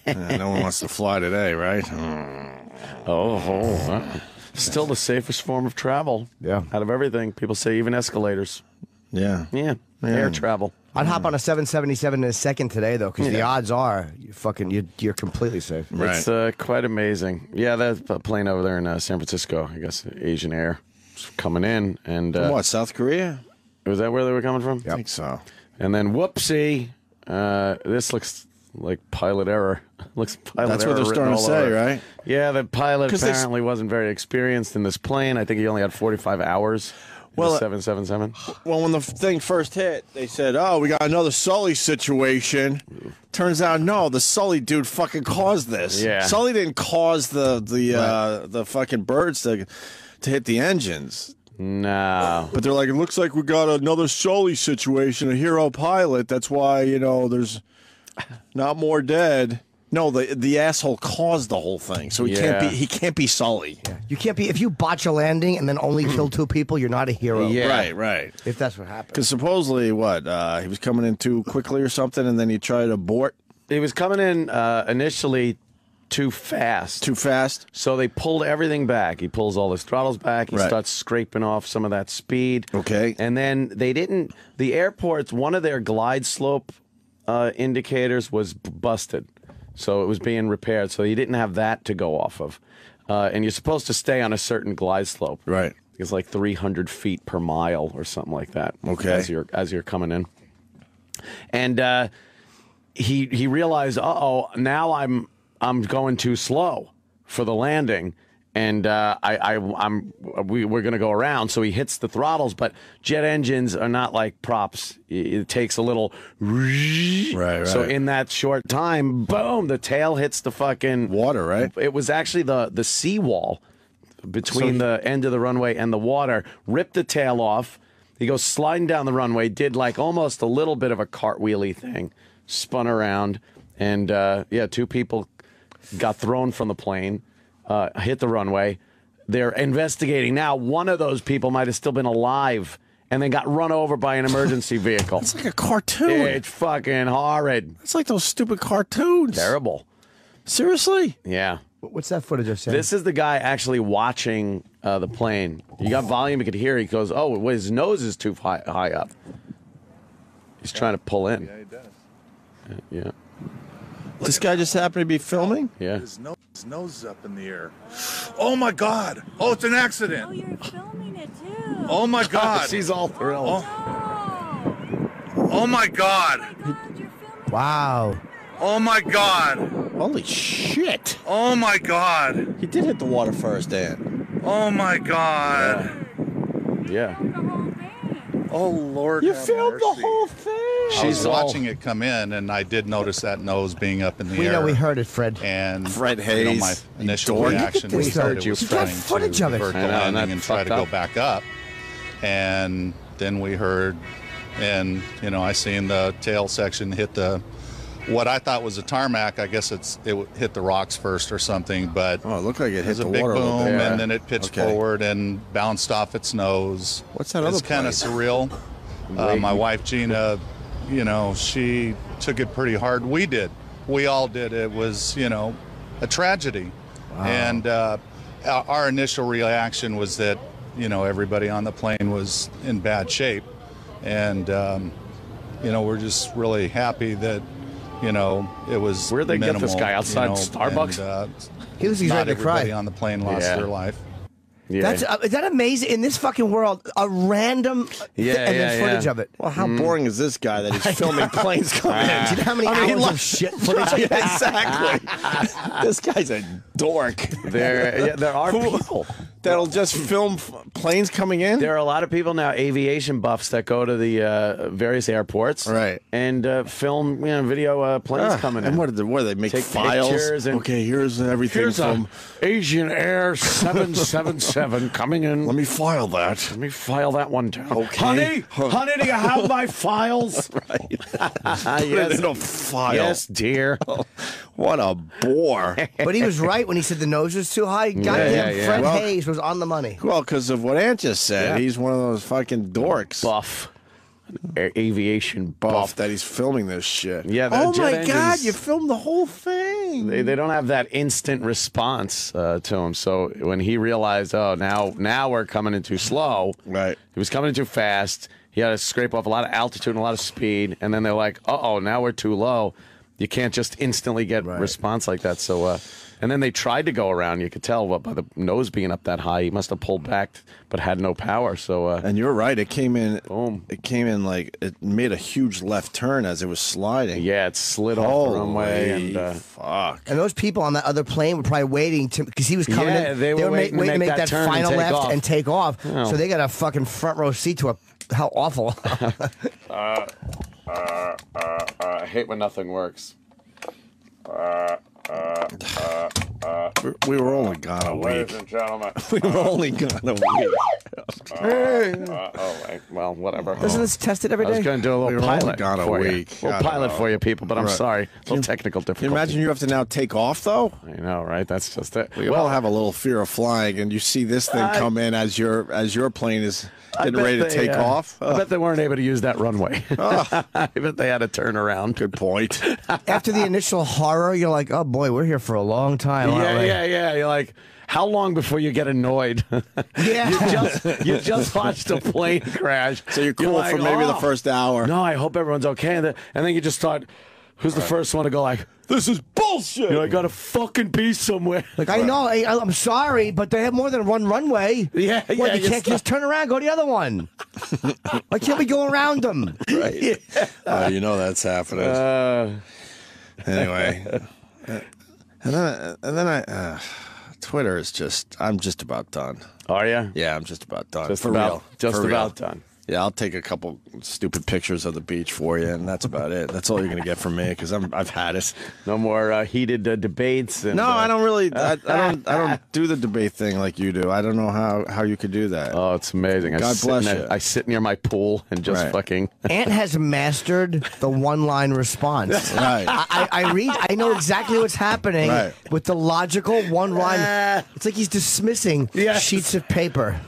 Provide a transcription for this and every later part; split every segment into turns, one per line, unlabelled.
No one wants to fly today, right?
Still the safest form of travel.
Yeah.
Out of everything. People say even escalators.
Yeah.
Yeah. Air travel.
I'd hop on a 777 in a second today, though, because the odds are you're completely safe.
Right.
It's quite amazing. Yeah, that plane over there in San Francisco, I guess Asian Air, coming in. And
From what, South Korea?
was that where they were coming from?
I think so.
And then whoopsie, this looks like pilot error. Looks pilot
That's
error
what they're
written
starting to
all
say,
over.
right?
Yeah, the pilot
'Cause
apparently wasn't very experienced in this plane. I think he only had 45 hours.
Well,
777.
Well, when the thing first hit, they said, "Oh, we got another Sully situation." Turns out, no, the Sully dude fucking caused this.
Yeah.
Sully didn't cause the fucking birds to hit the engines.
No.
But they're like, it looks like we got another Sully situation, a hero pilot. That's why, there's not more dead. No, the asshole caused the whole thing, so he can't be Sully.
Yeah. You can't be if you botch a landing and then only kill 2 people. You're not a hero.
Yeah.
Right.
If that's what happened.
Because supposedly, he was coming in too quickly or something, and then he tried to abort
He was coming in initially too fast.
too fast.
So they pulled everything back. He pulls all his throttles back. He
Right.
starts scraping off some of that speed.
Okay.
And then the airports, one of their glide slope indicators was busted. So it was being repaired. So you didn't have that to go off of. And you're supposed to stay on a certain glide slope.
Right.
It's like 300 feet per mile or something like that.
Okay.
As you're coming in. And he realized, now I'm going too slow for the landing, and we're going to go around. So he hits the throttles, but jet engines are not like props. It takes a little.
Right.
So in that short time, boom, the tail hits the fucking
Water, right?
It was actually the seawall between the end of the runway and the water. Ripped the tail off. He goes sliding down the runway. Did like almost a little bit of a cartwheely thing. Spun around, and 2 people got thrown from the plane, hit the runway. They're investigating now. One of those people might have still been alive and then got run over by an emergency vehicle.
It's like a cartoon.
It's fucking horrid.
It's like those stupid cartoons.
Terrible.
Seriously?
Yeah.
What's that footage of saying?
This is the guy actually watching the plane. You got volume, you could hear. He goes, his nose is too high up. He's trying to pull in.
Yeah, he does.
Yeah.
This guy just happened to be filming?
Yeah.
His nose is up in the air. Oh my God! Oh, it's an accident.
Oh, you're filming it too.
Oh my God!
She's all thrilled.
Oh my God!
Wow.
Oh my God!
Holy shit.
Oh my God!
He did hit the water first, Dan.
Oh my God!
Yeah.
Oh Lord!
You
have
filmed the
mercy.
whole thing.
I was watching it come in, and I did notice that nose being up in the
We
air.
know we heard it, Fred.
And
Fred
my
Hayes,
initial
dork.
reaction
Look at
was
this,
that
though.
it was
You got
trying
footage
to
of it.
revert
I
the
know, and
landing
that
and try to
fucked
go
up.
back up. And then we heard, and I seen the tail section hit what I thought was a tarmac. I guess it hit the rocks first or something, but
Oh, it looked like it
it
hit
was
the
a big
water a little
boom,
bit.
and then it pitched
Okay.
forward and bounced off its nose.
What's that other
It's kind of
plane?
surreal. My wife Gina, she took it pretty hard. We did. We all did. It was, a tragedy.
Wow.
And our initial reaction was that, everybody on the plane was in bad shape. And, we're just really happy that, it was
Where'd they get
minimal,
this guy? Outside Starbucks?
And,
He looks like he's
not
ready to cry.
everybody on the plane lost
Yeah.
their life.
Yeah.
Is that amazing? In this fucking world, a random
Yeah,
and then
yeah,
footage
yeah.
of it.
Well, how boring is this guy that he's filming planes coming in?
Do you know how many hours of shit footage?
Yeah, exactly. This guy's a dork.
There are people.
That'll just film planes coming in?
There are a lot of people now, aviation buffs, that go to the various airports,
Right.
and film, video planes coming in.
And what do they make
Take
files?
pictures and-
Okay, here's everything
Here's
from.
Asian Air 777 coming in.
Let me file that.
Let me file that one down.
Okay.
Honey, do you have my files?
Right.
yes,
Put it in a file.
yes, dear.
What a bore.
But he was right when he said the nose was too high. Goddamn,
yeah.
Fred
Well-
Hayes was on the money.
Well, because of what Ant just said.
Yeah.
He's one of those fucking dorks.
Buff. aviation buff.
that he's filming this shit.
Yeah.
Oh
jet
my
engines,
God! You filmed the whole thing.
They don't have that instant response to him. So when he realized, oh, now we're coming in too slow.
Right.
He was coming in too fast. He had to scrape off a lot of altitude and a lot of speed. And then they're like, uh-oh, now we're too low. You can't just instantly get response like that. So, and then they tried to go around. You could tell by the nose being up that high. He must have pulled back, but had no power. So,
and you're right. It came in.
Boom.
It came in like it made a huge left turn as it was sliding.
Yeah, it slid off the runway. And
fuck.
And those people on that other plane were probably waiting because he was coming
Yeah,
in.
They were waiting to make that turn
final
and take
left
off.
and take off.
Oh.
So they got a fucking front row seat to how awful.
I hate when nothing works.
We were only gone a
Ladies
week.
and gentlemen.
We were only gone a week.
Well, whatever.
Isn't this tested every
I was
day?
going to do a
We
little
were only
pilot
gone a
for
week.
you. A
I
little
don't
pilot
know.
for you people, but I'm
Right.
sorry. A little technical
Can
difficulty.
you imagine you have to now take off though?
I know, right? That's just it.
We all have a little fear of flying, and you see this thing come in as your plane is getting ready to take off.
I bet they weren't able to use that runway. I bet they had to turn around.
Good point.
After the initial horror, you're like, oh boy, we're here for a long time. aren't we?
Yeah. You're like, how long before you get annoyed?
Yeah.
you just watched a plane crash.
So you're cool
like,
for maybe the
"Oh,
first hour.
No, I hope everyone's okay. And then you just start, who's the first one to go like, this is bullshit. I got to fucking be somewhere.
Like, I know, I'm sorry, but they have more than one runway.
Yeah,
What,
yeah,
you can't just turn around, go to the other one. Why can't we go around them?
Right. You know that's happening. Anyway. And then I Twitter is just, I'm just about done.
Are you?
Yeah, I'm just about done.
Just
For
about,
real.
just
For
about
real.
done.
Yeah, I'll take a couple stupid pictures of the beach for you, and that's about it. That's all you're gonna get from me because I've had it.
No more heated debates. And,
No, I don't really. I don't do the debate thing like you do. I don't know how you could do that.
Oh, it's amazing.
God bless you.
I sit near my pool and just
Right.
fucking.
Ant has mastered the one-line response.
Right.
I read. I know exactly what's happening
Right.
with the logical one-line. It's like he's dismissing sheets of paper.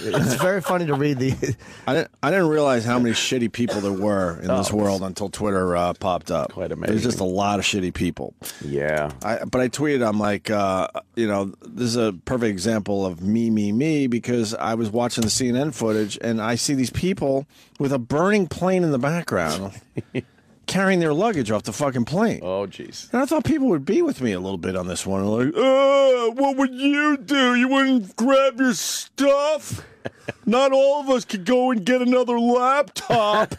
It's very funny to read the.
I didn't realize how many shitty people there were in this world until Twitter popped up.
Quite amazing.
There's just a lot of shitty people.
Yeah.
But I tweeted, I'm like, this is a perfect example of me, because I was watching the CNN footage and I see these people with a burning plane in the background carrying their luggage off the fucking plane.
Oh, jeez.
And I thought people would be with me a little bit on this one. Like, what would you do? You wouldn't grab your stuff? Not all of us could go and get another laptop.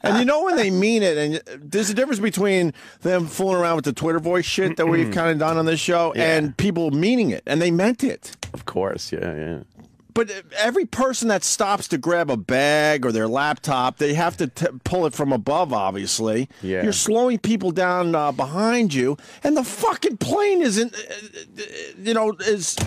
And you know when they mean it, and there's a difference between them fooling around with the Twitter voice shit that we've kind of done on this show and people meaning it, and they meant it.
Of course, yeah.
But every person that stops to grab a bag or their laptop, they have to pull it from above, obviously.
Yeah.
You're slowing people down behind you, and the fucking plane isn't, is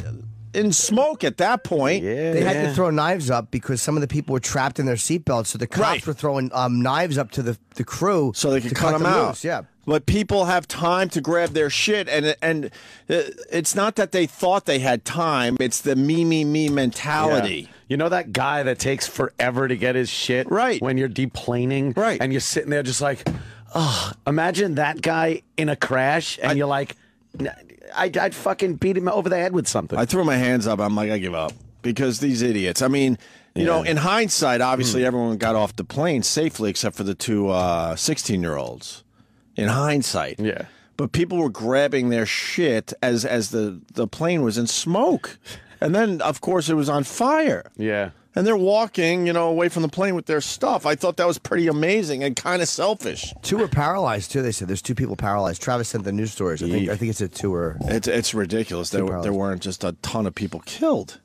in smoke at that point.
Yeah.
They had to throw knives up because some of the people were trapped in their seatbelts, so the cops were throwing knives up to the crew
So they could
to
cut them out.
loose. Yeah.
But people have time to grab their shit, and it's not that they thought they had time. It's the me mentality.
Yeah. You know that guy that takes forever to get his shit?
Right.
When you're deplaning?
Right.
And you're sitting there just like, oh, imagine that guy in a crash, and you're like, I'd fucking beat him over the head with something.
I threw my hands up. I'm like, I give up. Because these idiots. I mean, you know, in hindsight, obviously everyone got off the plane safely except for the two 16-year-olds. In hindsight.
Yeah.
But people were grabbing their shit as the plane was in smoke. And then, of course, it was on fire.
Yeah.
And they're walking, away from the plane with their stuff. I thought that was pretty amazing and kind of selfish.
2 were paralyzed too. They said there's 2 people paralyzed. Travis sent the news stories. I think it said 2 were.
It's ridiculous. There weren't just a ton of people killed.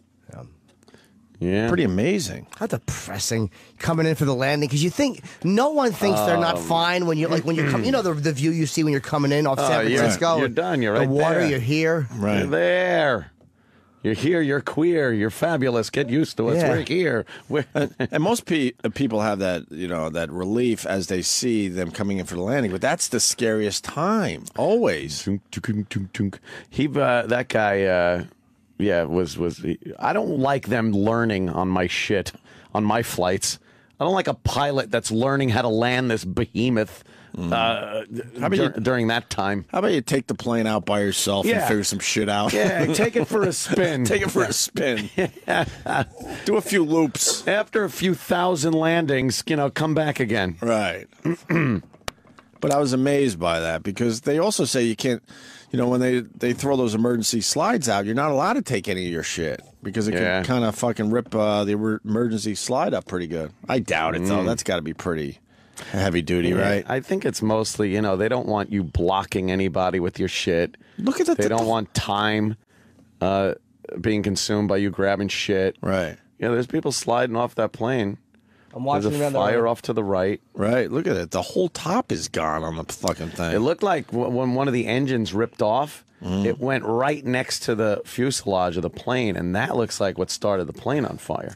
Yeah.
Pretty amazing.
How depressing coming in for the landing because you think no one thinks they're not fine when you're coming. You know the view you see when you're coming in off San Francisco.
You're done. You're right
the water.
there.
You're here.
Right.
You're there. You're here. You're queer. You're fabulous. Get used to us.
Yeah.
We're here.
And most people have that, that relief as they see them coming in for the landing. But that's the scariest time, always.
That guy. Was I don't like them learning on my shit on my flights. I don't like a pilot that's learning how to land this behemoth during that time.
How about you take the plane out by yourself and figure some shit out?
Yeah, take it for a spin.
Take it for a spin. Do a few loops.
After a few thousand landings, come back again.
Right. But I was amazed by that because they also say you can't, when they throw those emergency slides out, you're not allowed to take any of your shit because it can kind of fucking rip the emergency slide up pretty good. I doubt it, though. That's got to be pretty heavy duty, right?
I think it's mostly, they don't want you blocking anybody with your shit.
Look at that.
They don't want time being consumed by you grabbing shit.
Right.
Yeah, there's people sliding off that plane.
I'm watching
There's a fire off to the right.
Right. Look at it. The whole top is gone on the fucking thing.
It looked like when one of the engines ripped off, it went right next to the fuselage of the plane, and that looks like what started the plane on fire.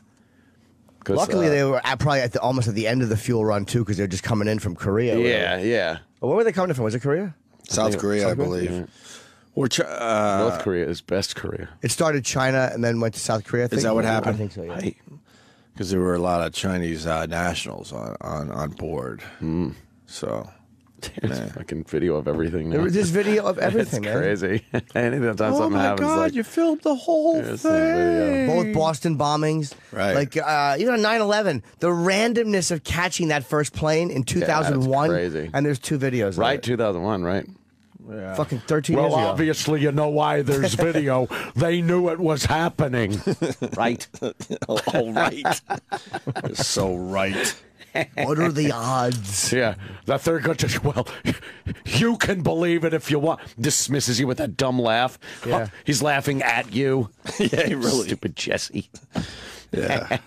Luckily, they were probably almost at the end of the fuel run, too, because they're just coming in from Korea.
Yeah.
Where were they coming from? Was it Korea?
South Korea, I believe.
Yeah.
Or
North Korea is best Korea.
It started China and then went to South Korea, I think.
Is that what happened?
I think so, yeah.
Because there were a lot of Chinese nationals on board. So
there's a fucking video of everything now.
There's video of everything,
it's crazy. Anytime
oh
something
my
happens,
God, you filmed the whole thing.
Both Boston bombings.
Right.
Like, 9/11, the randomness of catching that first plane in 2001.
that's crazy.
And there's 2 videos.
Right,
of it.
2001, right?
Yeah.
Fucking 13 years ago.
Well, obviously, you know why there's video. They knew it was happening. Right?
All right. You're so right.
What are the odds?
Yeah. That they're going to, well, you can believe it if you want. Dismisses you with that dumb laugh.
Yeah.
He's laughing at you.
Yeah, he really.
Stupid Jesse.
Yeah.